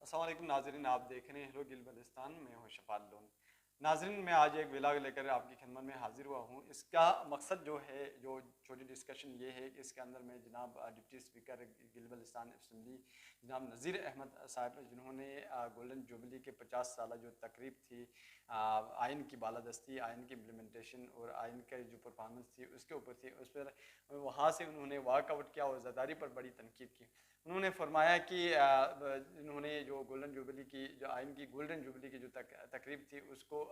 السلام علیکم ناظرین، آپ دیکھ رہے ہیں ہیلو گل بلستان، میں ہوں شفاعت لون۔ ناظرین، میں آج ایک ولاگ لے کر آپ کی خدمت میں حاضر ہوا ہوں۔ اس کا مقصد جو ہے، جو چھوٹی ڈسکشن یہ ہے کہ اس کے اندر میں جناب ڈپٹی اسپیکر گل بلستان اسمبلی جناب نذیر احمد صاحب، جنہوں نے گولڈن جوبلی کے 50 سالہ جو تقریب تھی، آئین کی بالادستی، آئین کی امپلیمنٹیشن اور آئین کا جو پرفارمنس تھی اس کے اوپر تھی، اس پر وہاں سے انہوں نے واک آؤٹ کیا اور زرداری پر بڑی تنقید کی۔ انہوں نے فرمایا کہ انہوں نے جو گولڈن جوبلی کی، جو آئین کی گولڈن جوبلی کی جو تقریب تھی، اس کو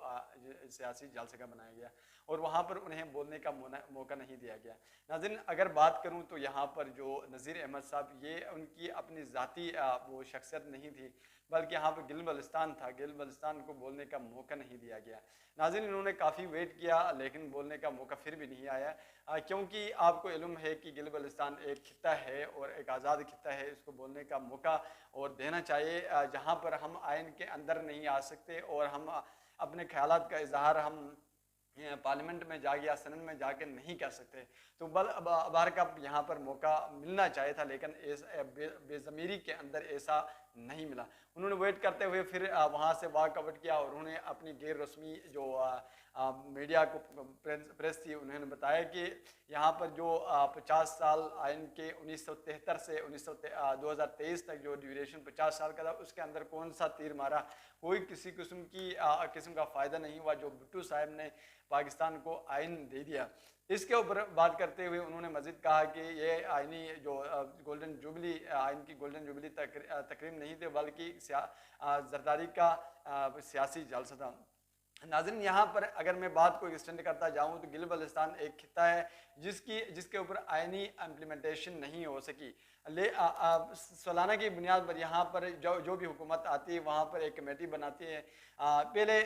سیاسی جلسہ کا بنایا گیا اور وہاں پر انہیں بولنے کا موقع نہیں دیا گیا۔ ناظرین، اگر بات کروں تو یہاں پر جو نذیر احمد صاحب، یہ ان کی اپنی ذاتی وہ شخصیت نہیں تھی، بلکہ یہاں پر گل بلستان تھا، گل بلستان کو بولنے کا موقع نہیں دیا گیا۔ ناظرین، انہوں نے کافی ویٹ کیا لیکن بولنے کا موقع پھر بھی نہیں آیا، کیونکہ آپ کو علم ہے کہ گل بلستان ایک خطہ ہے اور ایک آزاد خطہ ہے، اس کو بولنے کا موقع اور دینا چاہیے، جہاں پر ہم آئین کے اندر نہیں آ سکتے اور ہم اپنے خیالات کا اظہار ہم پارلیمنٹ میں جا یا سنن میں جا کے نہیں کر سکتے، تو بہر کا یہاں پر موقع ملنا چاہیے تھا، لیکن بے ضمیری کے اندر ایسا نہیں ملا۔ انہوں نے ویٹ کرتے ہوئے پھر وہاں سے واک آؤٹ کیا اور انہوں نے اپنی غیر رسمی جو میڈیا کو پریس تھی، انہوں نے بتایا کہ یہاں پر جو 50 سال آئین کے 1973 سے 2023 تک جو ڈیوریشن 50 سال کا تھا، اس کے اندر کون سا تیر مارا، کوئی کسی قسم کا فائدہ نہیں ہوا جو بھٹو صاحب نے پاکستان کو آئین دے دیا۔ اس کے اوپر بات کرتے ہوئے انہوں نے مزید کہا کہ یہ آئینی جو گولڈن جوبلی، آئین کی گولڈن جوبلی تقریب نہیں تھی، بلکہ زرداری کا سیاسی جلسہ تھا۔ ناظرین، یہاں پر اگر میں بات کو ایکسٹینڈ کرتا جاؤں تو گل بلستان ایک خطہ ہے جس کے اوپر آئینی امپلیمنٹیشن نہیں ہو سکی۔ سالانہ کی بنیاد پر یہاں پر جو بھی حکومت آتی ہے وہاں پر ایک کمیٹی بناتی ہے۔ پہلے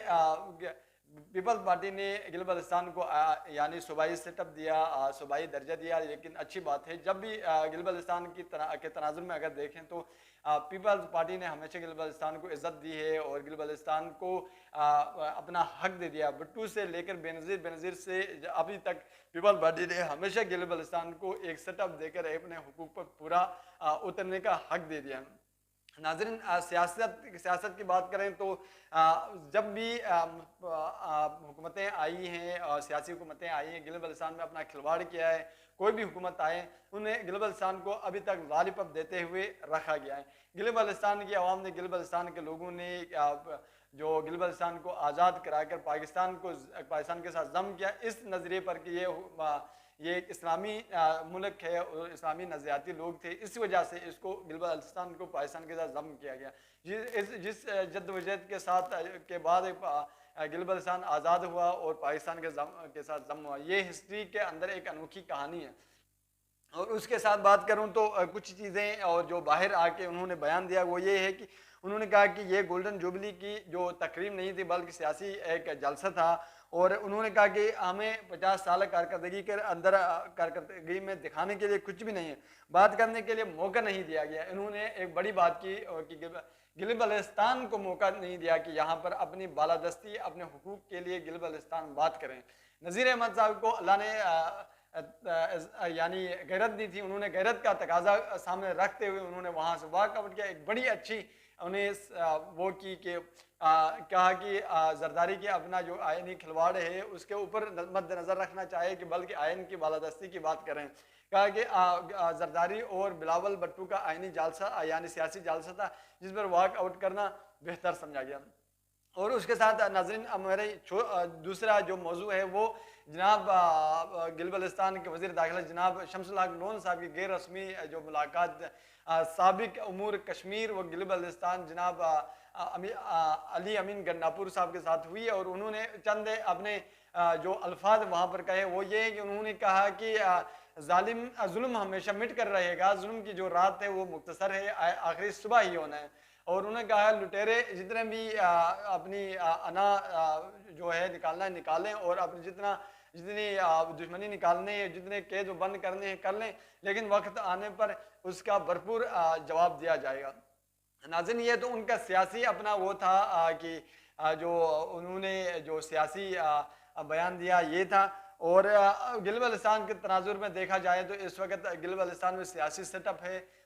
پیپلز پارٹی نے گل بلستان کو یعنی صوبائی سیٹ اپ دیا، صوبائی درجہ دیا، لیکن اچھی بات ہے جب بھی گل بلستان کے تناظر میں اگر دیکھیں تو پیپلز پارٹی نے ہمیشہ گل بلستان کو عزت دی ہے اور گل بلستان کو اپنا حق دے دیا۔ بھٹو سے لے کر بینظیر سے ابھی تک پیپلز پارٹی نے ہمیشہ گل بلستان کو ایک سیٹ اپ دے کر اپنے حقوق پر پورا اترنے کا حق دے دیا۔ ناظرین، سیاست کی بات کریں تو جب بھی حکومتیں آئی ہیں اور سیاسی حکومتیں آئی ہیں، گل بلستان میں اپنا کھلواڑ کیا ہے۔ کوئی بھی حکومت آئے انہیں گل بلستان کو ابھی تک لالی-پاپ دیتے ہوئے رکھا گیا ہے۔ گل بلستان کی عوام نے، گل بلستان کے لوگوں نے جو گل بلستان کو آزاد کرا کر پاکستان کے ساتھ ضم کیا، اس نظریے پر کہ یہ ایک اسلامی ملک ہے اور اسلامی نظریاتی لوگ تھے، اس وجہ سے اس کو گل بلستان کو پاکستان کے ساتھ ضم کیا گیا۔ جس جد و جہد کے بعد گل بلستان آزاد ہوا اور پاکستان کے ساتھ ضم ہوا، یہ ہسٹری کے اندر ایک انوکھی کہانی ہے۔ اور اس کے ساتھ بات کروں تو کچھ چیزیں اور جو باہر آ کے انہوں نے بیان دیا وہ یہ ہے کہ انہوں نے کہا کہ یہ گولڈن جوبلی کی جو تقریب نہیں تھی بلکہ سیاسی ایک جلسہ تھا، اور انہوں نے کہا کہ ہمیں 50 سالہ کارکردگی کے اندر کارکردگی میں دکھانے کے لیے کچھ بھی نہیں ہے، بات کرنے کے لیے موقع نہیں دیا گیا۔ انہوں نے ایک بڑی بات کی اور کہ گل بلستان کو موقع نہیں دیا کہ یہاں پر اپنی بالادستی، اپنے حقوق کے لیے گل بلستان بات کریں۔ نذیر احمد صاحب کو اللہ نے یعنی غیرت دی تھی، انہوں نے غیرت کا تقاضا سامنے رکھتے ہوئے انہوں نے وہاں سے واک آؤٹ کیا۔ ایک بڑی اچھی انہیں وہ کی کہ کہا کہ زرداری کے اپنا جو آئینی کھلواڑ ہے اس کے اوپر مد نظر رکھنا چاہیے کہ بلکہ آئین کی بالادستی کی بات کریں۔ کہا کہ زرداری اور بلاول بھٹو کا آئینی جلسہ یعنی سیاسی جلسہ تھا جس پر واک آؤٹ کرنا بہتر سمجھا گیا۔ اور اس کے ساتھ ناظرین، میرے دوسرا جو موضوع ہے وہ جناب گل بلستان کے وزیر داخلہ جناب شمس الحق لون صاحب کی غیر رسمی جو ملاقات سابق امور کشمیر و گل بلستان جناب علی امین گنڈاپور صاحب کے ساتھ ہوئی، اور انہوں نے چند اپنے جو الفاظ وہاں پر کہے وہ یہ ہے کہ انہوں نے کہا کہ ظلم ہمیشہ مٹ کر رہے گا، ظلم کی جو رات ہے وہ مختصر ہے، آخری صبح ہی ہونا ہے۔ اور انہوں نے کہا لٹیرے جتنے بھی اپنی انا جو ہے نکالنا ہے نکالیں، اور اپنی جتنی دشمنی نکالنے ہیں، جتنے قید و بند کرنے ہیں کر لیں، لیکن وقت آنے پر اس کا بھرپور جواب دیا جائے گا۔ ناظرین، یہ تو ان کا سیاسی اپنا وہ تھا کہ جو انہوں نے جو سیاسی بیان دیا یہ تھا۔ اور گل بلستان کے تناظر میں دیکھا جائے تو اس وقت گل بلستان میں سیاسی سیٹ اپ ہے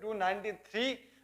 293